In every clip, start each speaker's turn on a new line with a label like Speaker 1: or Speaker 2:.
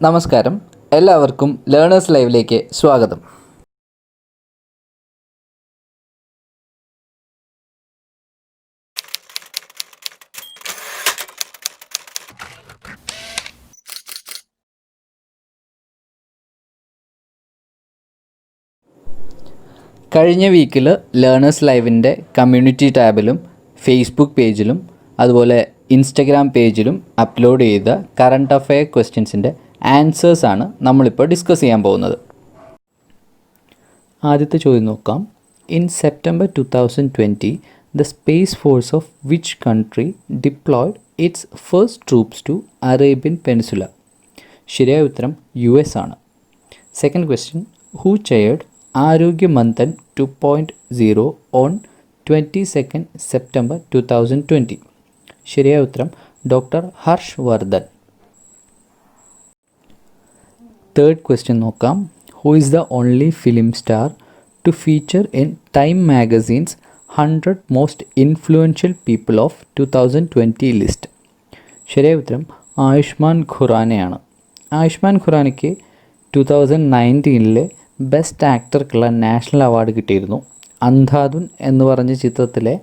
Speaker 1: നമസ്കാരം, എല്ലാവർക്കും ലേണേഴ്സ് ലൈവിലേക്ക് സ്വാഗതം. കഴിഞ്ഞ വീക്കിൽ ലേണേഴ്സ് ലൈവിൻ്റെ കമ്മ്യൂണിറ്റി ടാബിലും ഫേസ്ബുക്ക് പേജിലും അതുപോലെ ഇൻസ്റ്റഗ്രാം പേജിലും അപ്ലോഡ് ചെയ്ത കറണ്ട് അഫെയർ ക്വസ്റ്റ്യൻസിൻ്റെ ആൻസേഴ്സാണ് നമ്മളിപ്പോൾ ഡിസ്കസ് ചെയ്യാൻ പോകുന്നത്. ആദ്യത്തെ ചോദ്യം നോക്കാം. In September 2020 the space force of which country deployed its first troops to Arabian peninsula? ശരിയായ ഉത്തരം US ആണ്. സെക്കൻഡ് ക്വസ്റ്റ്യൻ, ഹൂ ചെയർഡ് ആരോഗ്യ മന്ഥൻ 2.0 ഓൺ 22 സെപ്റ്റംബർ 2020? ശരിയായ ഉത്തരം doctor Harsh Vardhan. Third question നോക്കാം. Who is the only film star to feature in Time magazine's 100 most influential people of 2020 list? ശരിയായ ഉത്തരം ആയുഷ്മാൻ ഖുറാനയാണ്. ആയുഷ്മാൻ ഖുറാനയ്ക്ക് 2019 ബെസ്റ്റ് ആക്ടർക്കുള്ള നാഷണൽ അവാർഡ് കിട്ടിയിരുന്നു. അന്ധാധുൻ എന്ന് പറഞ്ഞ ചിത്രത്തിലെ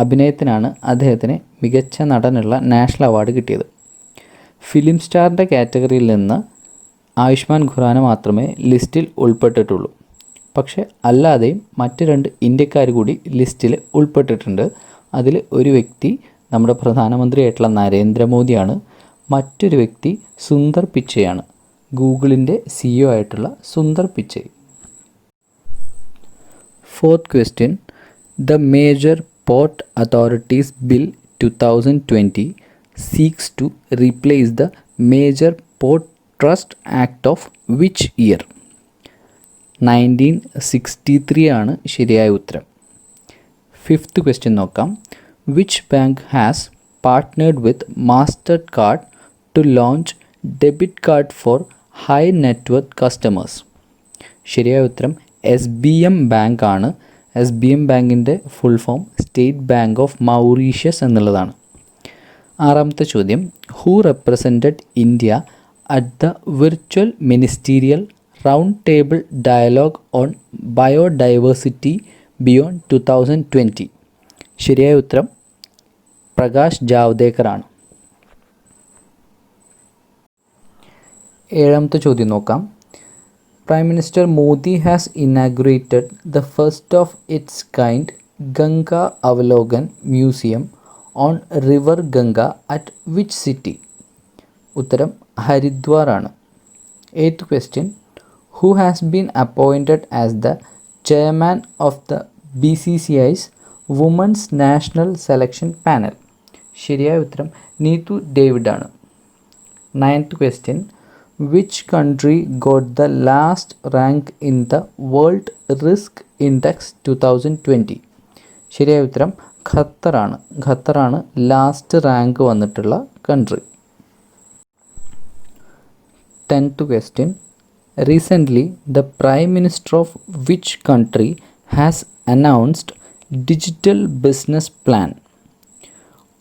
Speaker 1: അഭിനയത്തിനാണ് അദ്ദേഹത്തിന് മികച്ച നടനുള്ള നാഷണൽ അവാർഡ് കിട്ടിയത്. ഫിലിം സ്റ്റാറിൻ്റെ കാറ്റഗറിയിൽ നിന്ന് ആയുഷ്മാൻ ഖുറാന മാത്രമേ ലിസ്റ്റിൽ ഉൾപ്പെട്ടിട്ടുള്ളൂ. പക്ഷേ അല്ലാതെയും മറ്റ് 2 ഇന്ത്യക്കാർ കൂടി ലിസ്റ്റിൽ ഉൾപ്പെട്ടിട്ടുണ്ട്. അതിൽ ഒരു വ്യക്തി നമ്മുടെ പ്രധാനമന്ത്രിയായിട്ടുള്ള നരേന്ദ്രമോദിയാണ്. മറ്റൊരു വ്യക്തി സുന്ദർ പിച്ചയാണ്, ഗൂഗിളിൻ്റെ CEO ആയിട്ടുള്ള Sundar Pichai. Fourth question, the major port authorities bill 2020 seeks to replace the Major Port Trust Act of which year? 1963 ആണ് ശരിയായ ഉത്തരം. ഫിഫ്ത്ത് ക്വസ്റ്റ്യൻ നോക്കാം. Which bank has partnered with Mastercard to launch debit card for high net worth customers? ശരിയായ ഉത്തരം SBM bank ആണ്. SBM ബാങ്കിൻ്റെ full form state bank of Mauritius എന്നുള്ളതാണ്. ആറാമത്തെ ചോദ്യം, who represented India at the virtual ministerial round table dialogue on biodiversity beyond 2020? ശരിയായ ഉത്തരം പ്രകാശ് ജാവ്ദേക്കർ ആണ്. ഏഴാമത്തെ ചോദ്യം നോക്കാം. Prime minister Modi has inaugurated the first of its kind Ganga Avalokan museum on river Ganga at which city? ഉത്തരം ഹരിദ്വാർ ആണ്. Eighth question, who has been appointed as the chairman of the BCCI's women's national selection panel? ശരിയായ ഉത്തരം Neetu David ആണ്. Ninth question, which country got the last rank in the World Risk Index 2020? ശരിയായ ഉത്തരം ഖത്തറാണ്. ഖത്തറാണ് last rank വന്നിട്ടുള്ള country. 10th question, recently the Prime Minister of which country has announced digital business plan?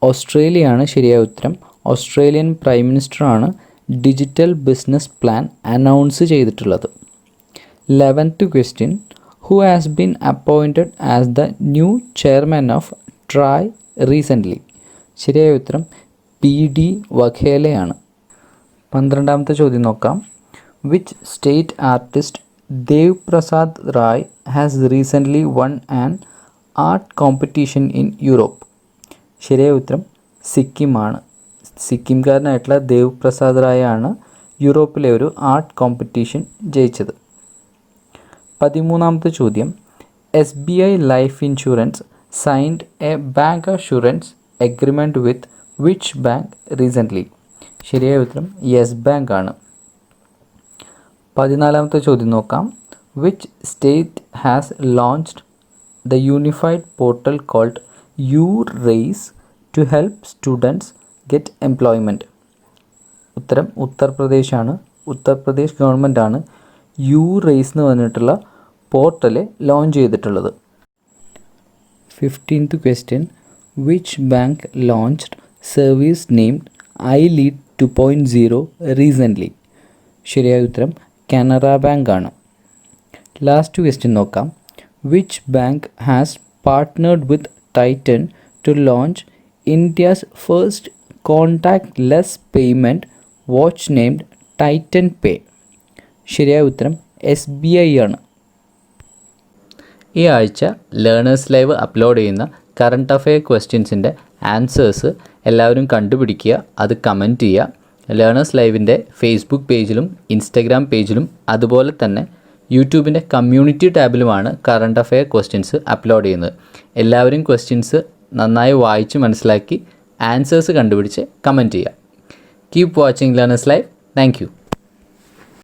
Speaker 1: ഓസ്ട്രേലിയയാണ് ശരിയായ ഉത്തരം. Australian prime മിനിസ്റ്ററാണ് digital business plan announce ചെയ്തിട്ടുള്ളത്. 11th question, who has been appointed as the new chairman of TRAI recently? ശരിയായ ഉത്തരം PD വഘേലയാണ്. 12ാമത്തെ ചോദ്യം നോക്കാം. Which state artist Dev Prasad Rai has recently won an art competition in Europe? ശരിയായ ഉത്തരം സിക്കിമാണ്. സിക്കിംകാരനായിട്ടുള്ള ദേവ് പ്രസാദ് റായ് ആണ് യൂറോപ്പിലെ ഒരു ആർട്ട് കോമ്പറ്റീഷൻ ജയിച്ചത്. 13ാമത്തെ ചോദ്യം, SBI life insurance signed a bank assurance agreement with which bank recently? ശരിയായ ഉത്തരം യെസ് ബാങ്ക് ആണ്. 14ാമത്തെ ചോദ്യം നോക്കാം. Which state has launched the unified portal called URace to help students get employment? ഉത്തരം ഉത്തർപ്രദേശാണ്. ഉത്തർപ്രദേശ് ഗവൺമെൻറ്റാണ് URace എന്ന് പറഞ്ഞിട്ടുള്ള പോർട്ടൽ ലോഞ്ച് ചെയ്തിട്ടുള്ളത്. 15th question, which bank launched service named iLead 2.0 recently? ശരിയായ ഉത്തരം കാനറ ബാങ്ക് ആണ്. ലാസ്റ്റ് ക്വസ്റ്റ്യൻ നോക്കാം. Which bank has partnered with Titan to launch India's first contactless payment watch named Titan Pay? ശരിയായ ഉത്തരം SBI ആണ്. ഈ ആഴ്ച ലേണേഴ്സ് ലൈവ് അപ്ലോഡ് ചെയ്യുന്ന കറണ്ട് അഫെയർ ക്വസ്റ്റ്യൻസിൻ്റെ ആൻസേഴ്സ് എല്ലാവരും കണ്ടുപിടിക്കുക, അത് കമൻറ്റ് ചെയ്യുക. ലേണേഴ്സ് ലൈവിൻ്റെ ഫേസ്ബുക്ക് പേജിലും ഇൻസ്റ്റഗ്രാം പേജിലും അതുപോലെ തന്നെ യൂട്യൂബിൻ്റെ കമ്മ്യൂണിറ്റി ടാബിലുമാണ് കറണ്ട് അഫെയർ ക്വസ്റ്റ്യൻസ് അപ്ലോഡ് ചെയ്യുന്നത്. എല്ലാവരും ക്വസ്റ്റ്യൻസ് നന്നായി വായിച്ച് മനസ്സിലാക്കി ആൻസേഴ്സ് കണ്ടുപിടിച്ച് കമൻറ്റ് ചെയ്യുക. Keep watching learners live. Thank you.